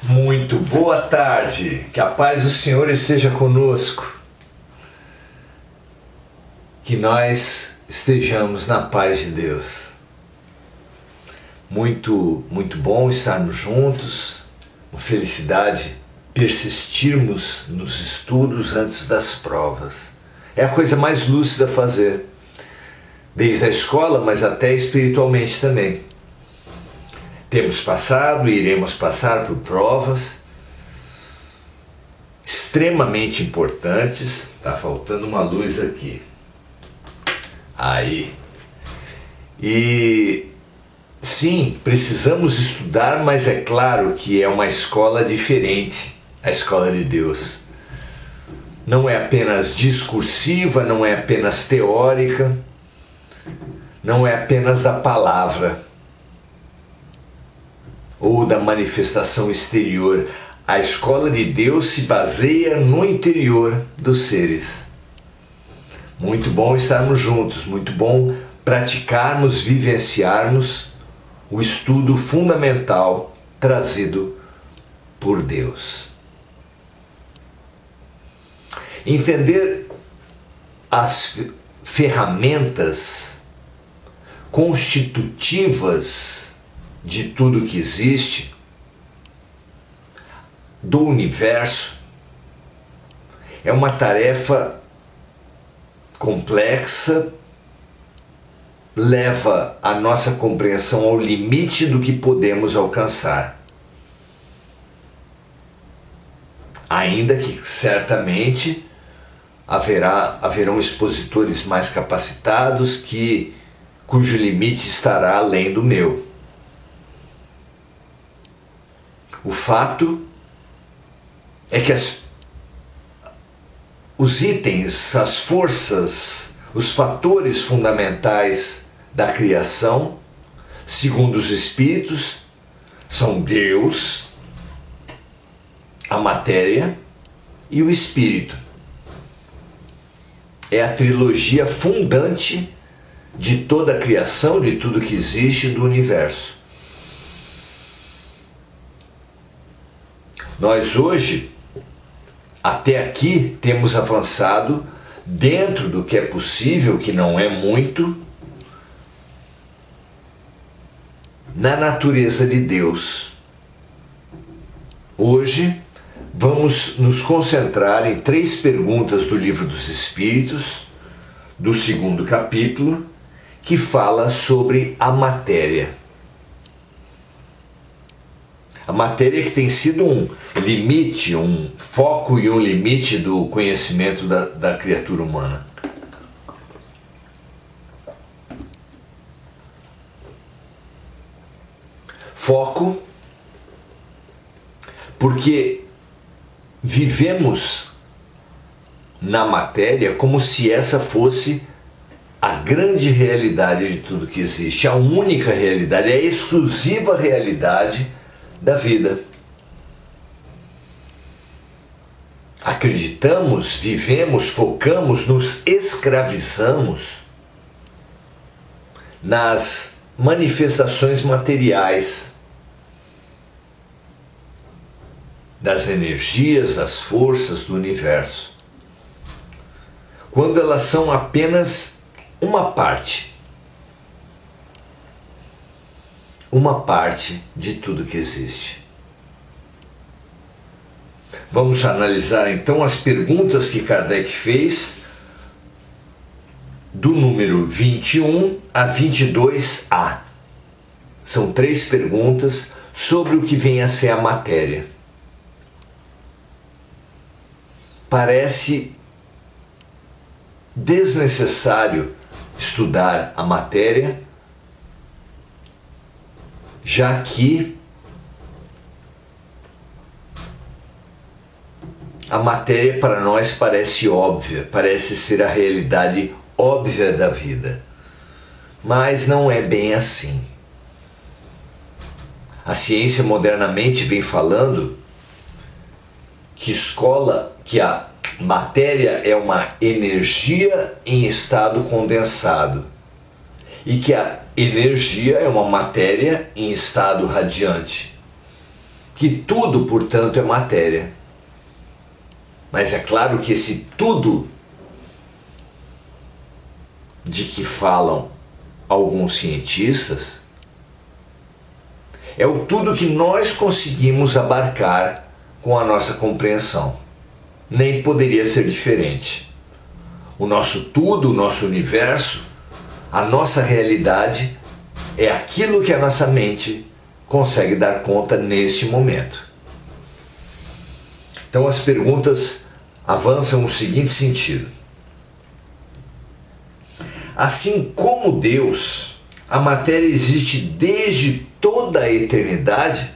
Muito boa tarde, que a paz do Senhor esteja conosco, que nós estejamos na paz de Deus. Muito bom estarmos juntos, uma felicidade persistirmos nos estudos antes das provas. É a coisa mais lúcida a fazer, desde a escola, mas até espiritualmente também. Temos passado e iremos passar por provas extremamente importantes. Tá faltando uma luz aqui. Aí. E sim, precisamos estudar, mas é claro que é uma escola diferente, a escola de Deus. Não é apenas discursiva, não é apenas teórica, não é apenas da palavra ou da manifestação exterior. A escola de Deus se baseia no interior dos seres. Muito bom estarmos juntos, muito bom praticarmos, vivenciarmos o estudo fundamental trazido por Deus. Entender as ferramentas constitutivas de tudo que existe, do universo, é uma tarefa complexa, leva a nossa compreensão ao limite do que podemos alcançar. Ainda que certamente haverão expositores mais capacitados cujo limite estará além do meu. O fato é que os itens, as forças, os fatores fundamentais da criação, segundo os Espíritos, são Deus, a matéria e o Espírito. É a trilogia fundante de toda a criação, de tudo que existe do universo. Nós hoje, até aqui, temos avançado dentro do que é possível, que não é muito, na natureza de Deus. Hoje, vamos nos concentrar em 3 perguntas do Livro dos Espíritos, do 2º capítulo, que fala sobre a matéria. A matéria que tem sido um limite, um foco e um limite do conhecimento da criatura humana. Foco, porque vivemos na matéria como se essa fosse a grande realidade de tudo que existe, a única realidade, a exclusiva realidade da vida. Acreditamos, vivemos, focamos, nos escravizamos nas manifestações materiais das energias, das forças do universo, quando elas são apenas uma parte de tudo que existe. Vamos analisar então as perguntas que Kardec fez do número 21 a 22A. São 3 perguntas sobre o que vem a ser a matéria. Parece desnecessário estudar a matéria, já que a matéria para nós parece óbvia, parece ser a realidade óbvia da vida. Mas não é bem assim. A ciência modernamente vem falando que a matéria é uma energia em estado condensado e que a energia é uma matéria em estado radiante, que tudo, portanto, é matéria. Mas é claro que esse tudo de que falam alguns cientistas é o tudo que nós conseguimos abarcar com a nossa compreensão. Nem poderia ser diferente. O nosso tudo, o nosso universo, a nossa realidade é aquilo que a nossa mente consegue dar conta neste momento. Então as perguntas avançam no seguinte sentido. Assim como Deus, a matéria existe desde toda a eternidade?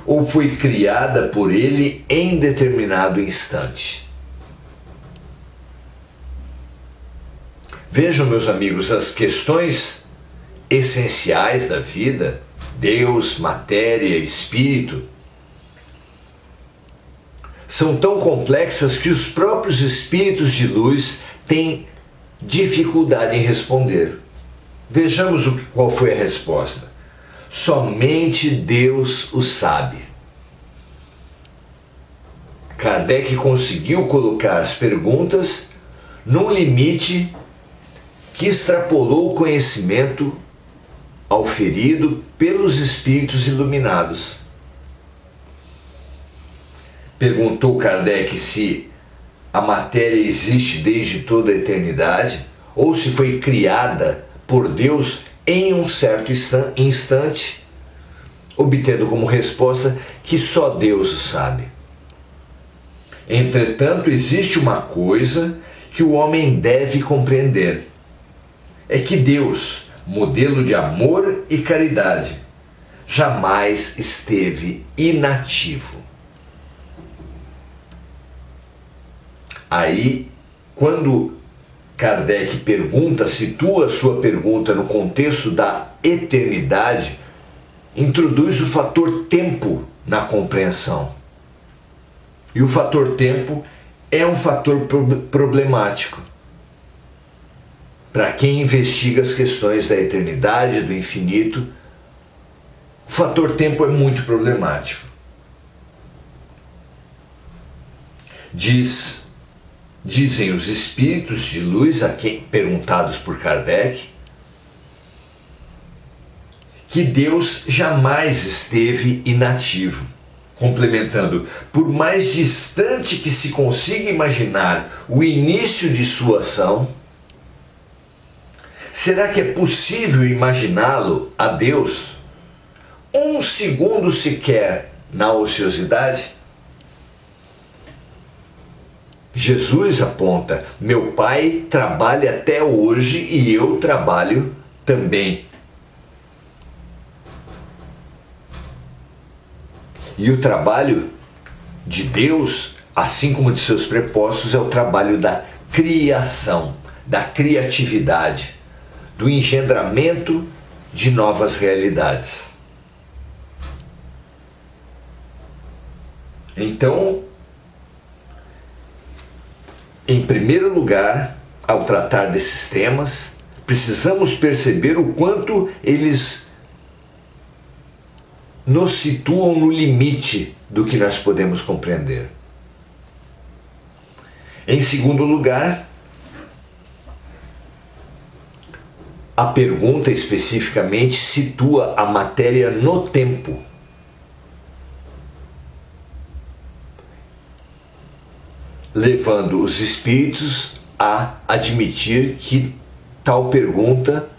Ou foi criada por Ele em determinado instante? Vejam, meus amigos, as questões essenciais da vida, Deus, matéria, espírito, são tão complexas que os próprios espíritos de luz têm dificuldade em responder. Vejamos qual foi a resposta. Somente Deus o sabe. Kardec conseguiu colocar as perguntas num limite que extrapolou o conhecimento auferido pelos espíritos iluminados. Perguntou Kardec se a matéria existe desde toda a eternidade ou se foi criada por Deus em um certo instante, obtendo como resposta que só Deus o sabe. Entretanto, existe uma coisa que o homem deve compreender. É que Deus, modelo de amor e caridade, jamais esteve inativo. Aí, quando Kardec pergunta, situa a sua pergunta no contexto da eternidade, introduz o fator tempo na compreensão. E o fator tempo é um fator problemático para quem investiga as questões da eternidade, do infinito. O fator tempo é muito problemático. Dizem os espíritos de luz, perguntados por Kardec, que Deus jamais esteve inativo, complementando, por mais distante que se consiga imaginar o início de sua ação, será que é possível imaginá-lo a Deus um segundo sequer na ociosidade? Jesus aponta: meu Pai trabalha até hoje e eu trabalho também. E o trabalho de Deus, assim como de seus prepostos, é o trabalho da criação, da criatividade, do engendramento de novas realidades. Então, em primeiro lugar, ao tratar desses temas, precisamos perceber o quanto eles nos situam no limite do que nós podemos compreender. Em segundo lugar, a pergunta especificamente situa a matéria no tempo. Levando os espíritos a admitir que tal pergunta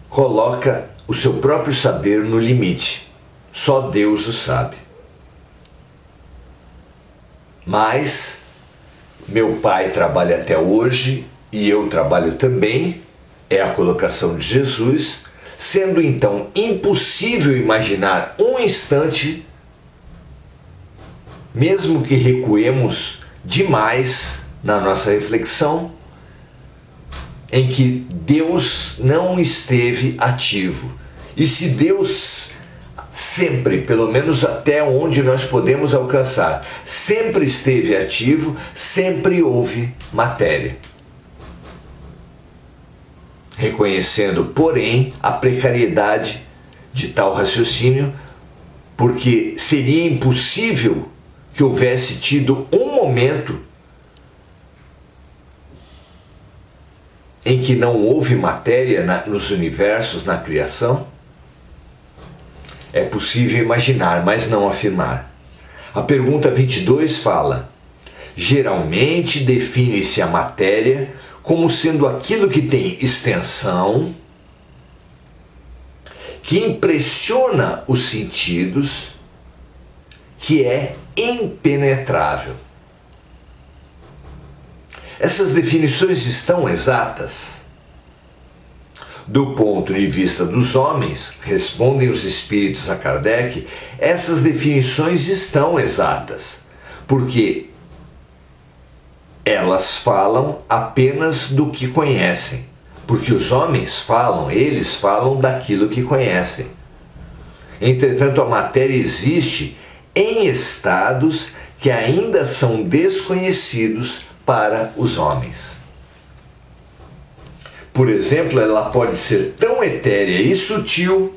coloca o seu próprio saber no limite. Só Deus o sabe. Mas meu Pai trabalha até hoje e eu trabalho também, é a colocação de Jesus, sendo então impossível imaginar um instante, mesmo que recuemos demais na nossa reflexão, em que Deus não esteve ativo. E se Deus sempre, pelo menos até onde nós podemos alcançar, sempre esteve ativo, sempre houve matéria. Reconhecendo, porém, a precariedade de tal raciocínio, porque seria impossível que houvesse tido um momento em que não houve matéria nos universos, na criação. É possível imaginar, mas não afirmar. A pergunta 22 fala: geralmente define-se a matéria como sendo aquilo que tem extensão, que impressiona os sentidos, que é impenetrável. Essas definições estão exatas? Do ponto de vista dos homens, respondem os espíritos a Kardec, essas definições estão exatas, porque elas falam apenas do que conhecem. Porque os homens falam, eles falam daquilo que conhecem. Entretanto, a matéria existe em estados que ainda são desconhecidos para os homens. Por exemplo, ela pode ser tão etérea e sutil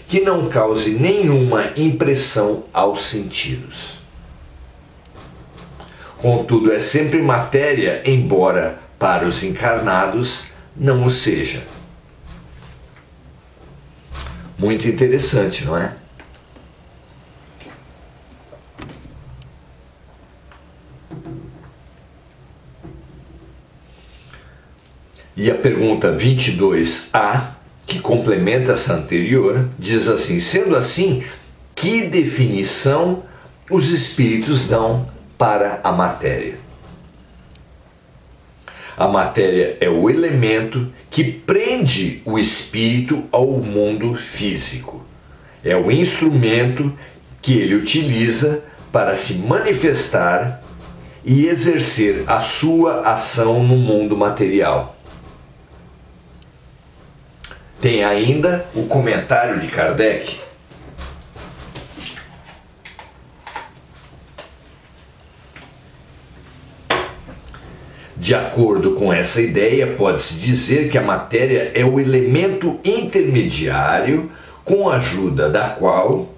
que não cause nenhuma impressão aos sentidos. Contudo, é sempre matéria, embora para os encarnados não o seja. Muito interessante, não é? E a pergunta 22A, que complementa essa anterior, diz assim: sendo assim, que definição os espíritos dão para a matéria? A matéria é o elemento que prende o espírito ao mundo físico. É o instrumento que ele utiliza para se manifestar e exercer a sua ação no mundo material. Tem ainda o comentário de Kardec. De acordo com essa ideia, pode-se dizer que a matéria é o elemento intermediário com a ajuda da qual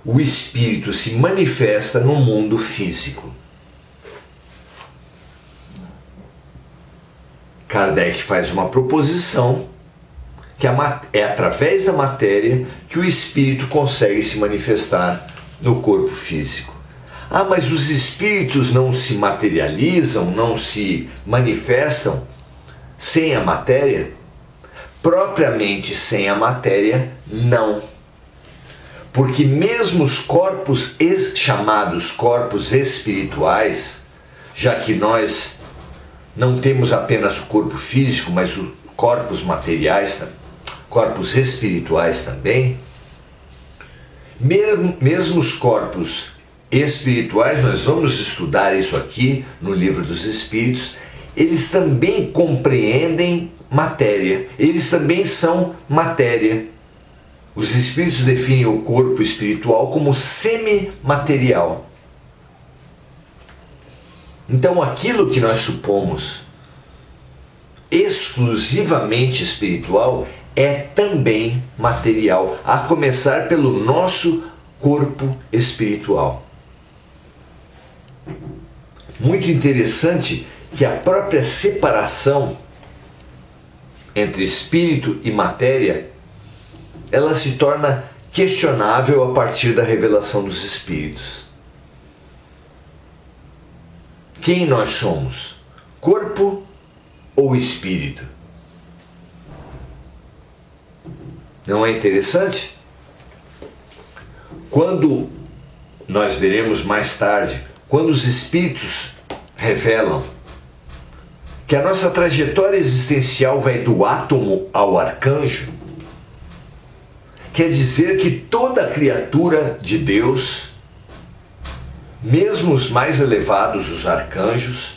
o espírito se manifesta no mundo físico. Kardec faz uma proposição que é através da matéria que o espírito consegue se manifestar no corpo físico. Ah, mas os espíritos não se materializam, não se manifestam sem a matéria? Propriamente sem a matéria, não. Porque mesmo os corpos chamados corpos espirituais, já que nós não temos apenas o corpo físico, mas os corpos materiais, corpos espirituais também, mesmo os corpos espirituais, nós vamos estudar isso aqui no Livro dos Espíritos, eles também compreendem matéria, eles também são matéria. Os espíritos definem o corpo espiritual como semimaterial. Então aquilo que nós supomos exclusivamente espiritual é também material, a começar pelo nosso corpo espiritual. Muito interessante que a própria separação entre espírito e matéria, ela se torna questionável a partir da revelação dos espíritos. Quem nós somos? Corpo ou espírito? Não é interessante? Quando nós veremos mais tarde, quando os espíritos revelam que a nossa trajetória existencial vai do átomo ao arcanjo, quer dizer que toda criatura de Deus, mesmo os mais elevados, os arcanjos,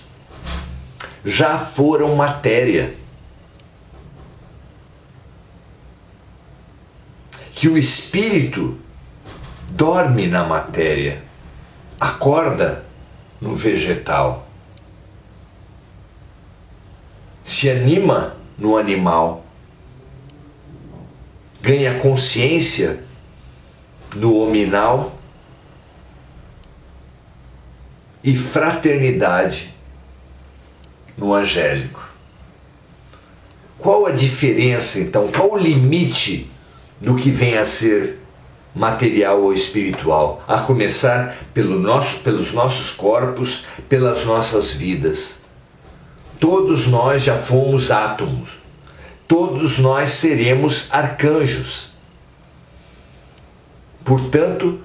já foram matéria. Que o espírito dorme na matéria, acorda no vegetal, se anima no animal, ganha consciência no hominal e fraternidade no angélico. Qual a diferença, então? Qual o limite do que vem a ser material ou espiritual? A começar pelos nossos corpos, pelas nossas vidas. Todos nós já fomos átomos. Todos nós seremos arcanjos. Portanto,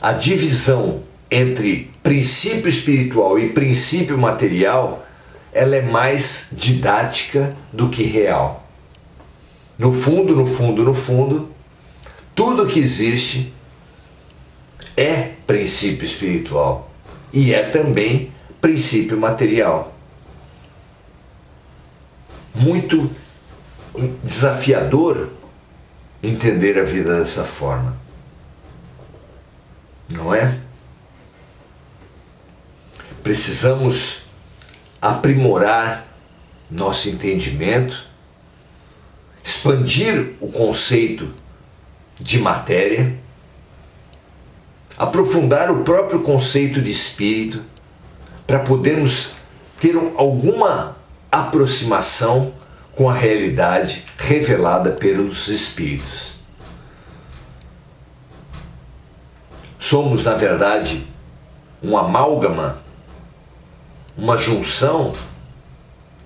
a divisão entre princípio espiritual e princípio material, ela é mais didática do que real. No fundo, tudo que existe é princípio espiritual e é também princípio material. Muito desafiador entender a vida dessa forma, não é? Precisamos aprimorar nosso entendimento, expandir o conceito de matéria, aprofundar o próprio conceito de espírito, para podermos ter alguma aproximação com a realidade revelada pelos espíritos. Somos, na verdade, um amálgama, uma junção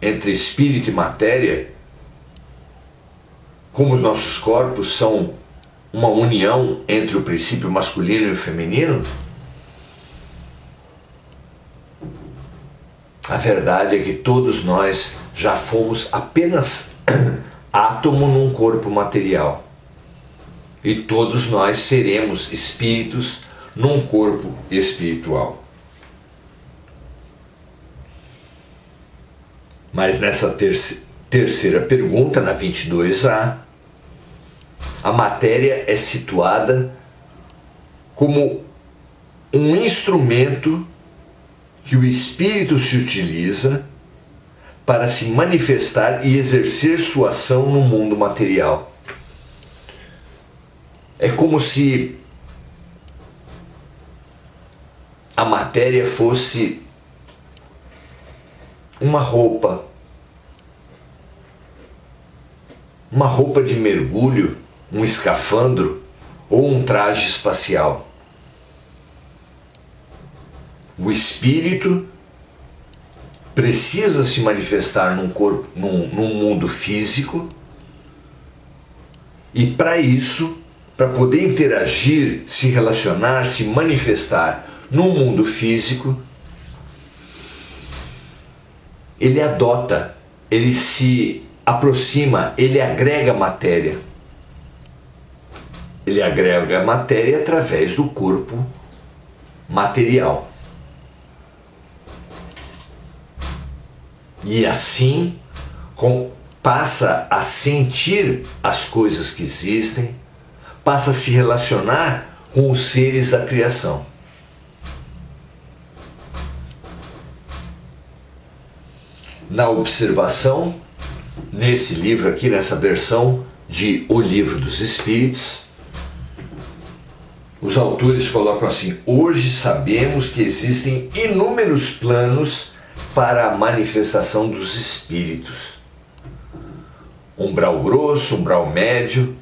entre espírito e matéria, como os nossos corpos são uma união entre o princípio masculino e o feminino. A verdade é que todos nós já fomos apenas átomo num corpo material. E todos nós seremos espíritos num corpo espiritual. Mas nessa terceira pergunta, na 22A, a matéria é situada como um instrumento que o espírito se utiliza para se manifestar e exercer sua ação no mundo material. É como se a matéria fosse uma roupa de mergulho, um escafandro ou um traje espacial. O espírito precisa se manifestar num corpo, num mundo físico, e para isso, para poder interagir, se relacionar, se manifestar num mundo físico, ele adota, ele se aproxima, ele agrega matéria. Ele agrega matéria através do corpo material. E assim passa a sentir as coisas que existem, passa a se relacionar com os seres da criação. Na observação, nesse livro aqui, nessa versão de O Livro dos Espíritos, os autores colocam assim: hoje sabemos que existem inúmeros planos para a manifestação dos espíritos. Umbral grosso, umbral médio,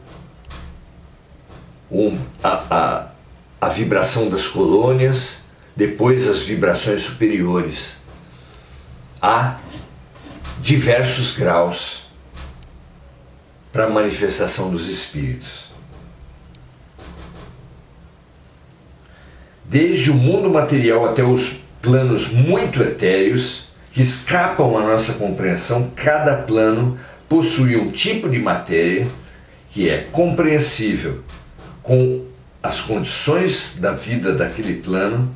a vibração das colônias, depois as vibrações superiores. Há diversos graus para a manifestação dos espíritos. Desde o mundo material até os planos muito etéreos, que escapam à nossa compreensão, cada plano possui um tipo de matéria que é compreensível com as condições da vida daquele plano.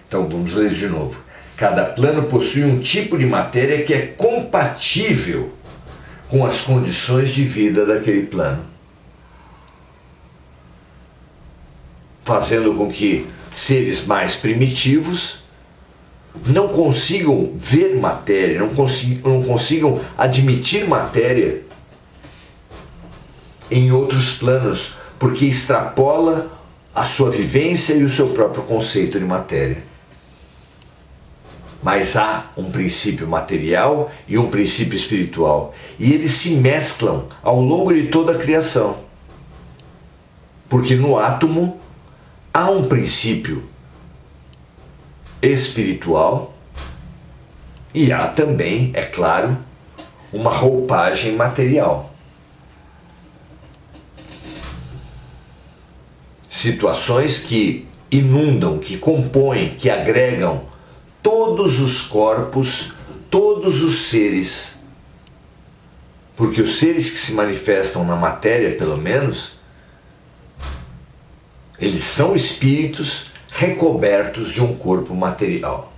Então vamos ler de novo. Cada plano possui um tipo de matéria que é compatível com as condições de vida daquele plano, fazendo com que seres mais primitivos não consigam ver matéria, não consigam admitir matéria em outros planos, porque extrapola a sua vivência e o seu próprio conceito de matéria. Mas há um princípio material e um princípio espiritual, e eles se mesclam ao longo de toda a criação. Porque no átomo há um princípio espiritual e há também, é claro, uma roupagem material. Situações que inundam, que compõem, que agregam todos os corpos, todos os seres. Porque os seres que se manifestam na matéria, pelo menos, eles são espíritos recobertos de um corpo material.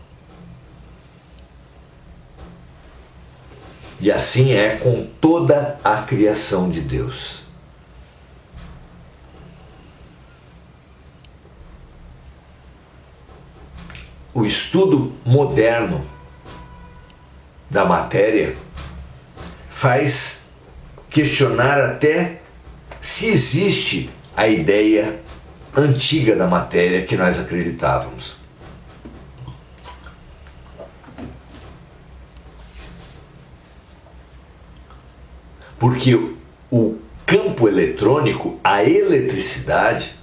E assim é com toda a criação de Deus. O estudo moderno da matéria faz questionar até se existe a ideia antiga da matéria que nós acreditávamos. Porque o campo eletrônico, a eletricidade,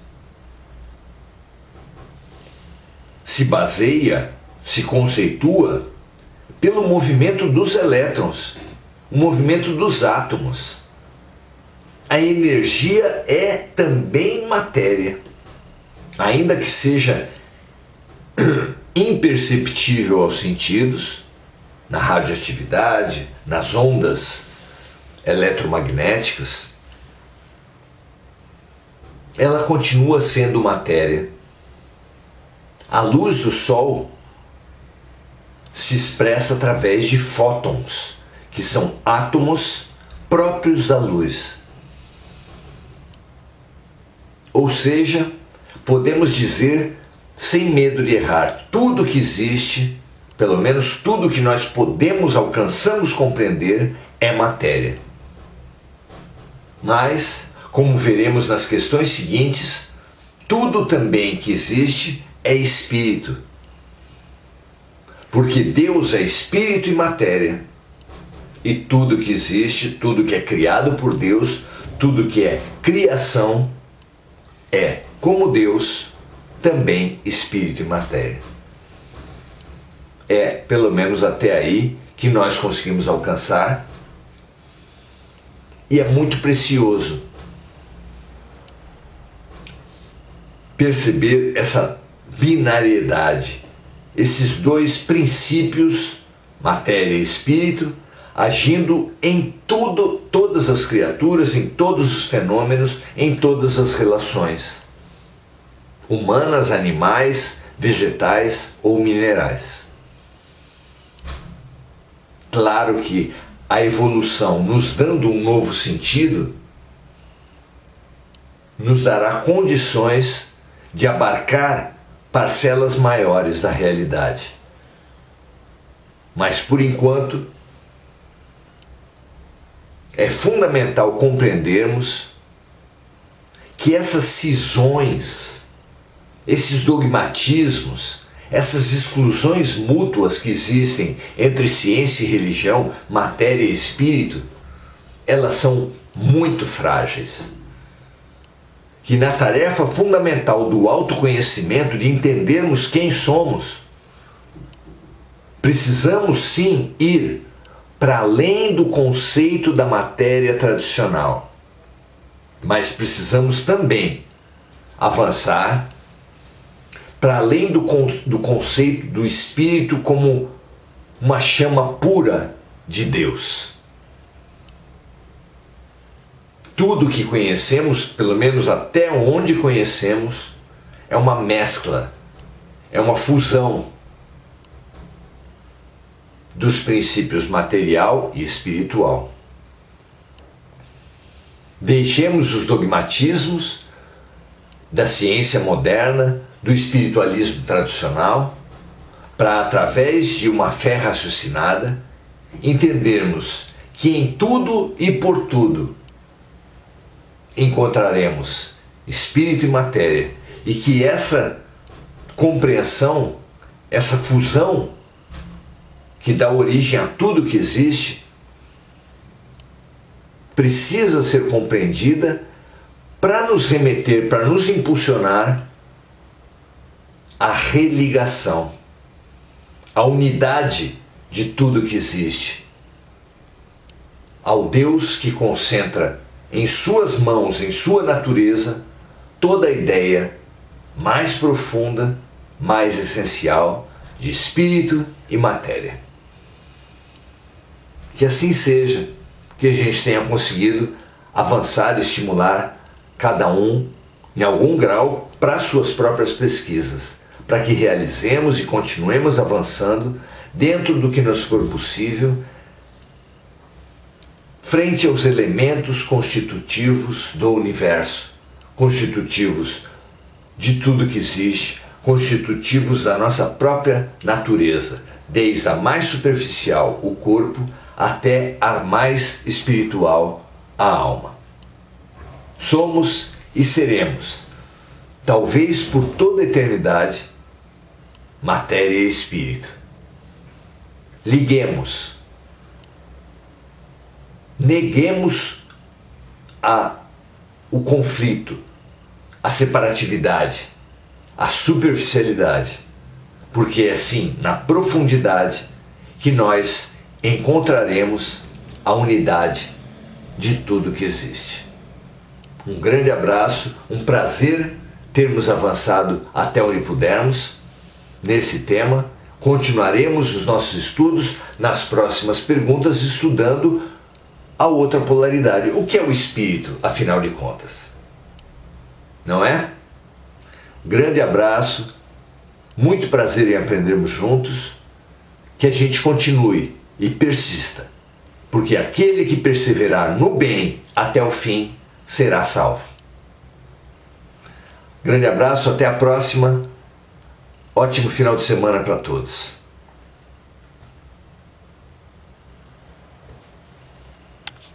se baseia, se conceitua pelo movimento dos elétrons, o movimento dos átomos. A energia é também matéria, ainda que seja imperceptível aos sentidos, na radioatividade, nas ondas eletromagnéticas, ela continua sendo matéria. A luz do Sol se expressa através de fótons, que são átomos próprios da luz. Ou seja, podemos dizer, sem medo de errar, tudo que existe, pelo menos tudo que nós alcançamos compreender, é matéria. Mas, como veremos nas questões seguintes, tudo também que existe é espírito. Porque Deus é espírito e matéria. E tudo que existe, tudo que é criado por Deus, tudo que é criação, é, como Deus, também espírito e matéria. É, pelo menos até aí, que nós conseguimos alcançar. E é muito precioso perceber essa binariedade, esses dois princípios, matéria e espírito, agindo em tudo, todas as criaturas, em todos os fenômenos, em todas as relações, humanas, animais, vegetais ou minerais. Claro que a evolução, nos dando um novo sentido, nos dará condições de abarcar parcelas maiores da realidade. Mas, por enquanto, é fundamental compreendermos que essas cisões, esses dogmatismos, essas exclusões mútuas que existem entre ciência e religião, matéria e espírito, elas são muito frágeis. Que na tarefa fundamental do autoconhecimento, de entendermos quem somos, precisamos sim ir para além do conceito da matéria tradicional. Mas precisamos também avançar para além do conceito do Espírito como uma chama pura de Deus. Tudo que conhecemos, pelo menos até onde conhecemos, é uma mescla, é uma fusão dos princípios material e espiritual. Deixemos os dogmatismos da ciência moderna, do espiritualismo tradicional, para, através de uma fé raciocinada, entendermos que em tudo e por tudo encontraremos espírito e matéria, e que essa compreensão, essa fusão que dá origem a tudo que existe, precisa ser compreendida para nos remeter, para nos impulsionar à religação, à unidade de tudo que existe, ao Deus que concentra em suas mãos, em sua natureza, toda a ideia mais profunda, mais essencial de espírito e matéria. Que assim seja, que a gente tenha conseguido avançar e estimular cada um, em algum grau, para suas próprias pesquisas, para que realizemos e continuemos avançando dentro do que nos for possível, frente aos elementos constitutivos do universo, constitutivos de tudo que existe, constitutivos da nossa própria natureza, desde a mais superficial, o corpo, até a mais espiritual, a alma. Somos e seremos, talvez por toda a eternidade, matéria e espírito. Liguemos, neguemos o conflito, a separatividade, a superficialidade, porque é assim, na profundidade, que nós encontraremos a unidade de tudo que existe. Um grande abraço, um prazer termos avançado até onde pudermos nesse tema. Continuaremos os nossos estudos nas próximas perguntas, estudando a outra polaridade. O que é o espírito, afinal de contas? Não é? Grande abraço, muito prazer em aprendermos juntos, que a gente continue e persista, porque aquele que perseverar no bem até o fim será salvo. Grande abraço, até a próxima, ótimo final de semana para todos.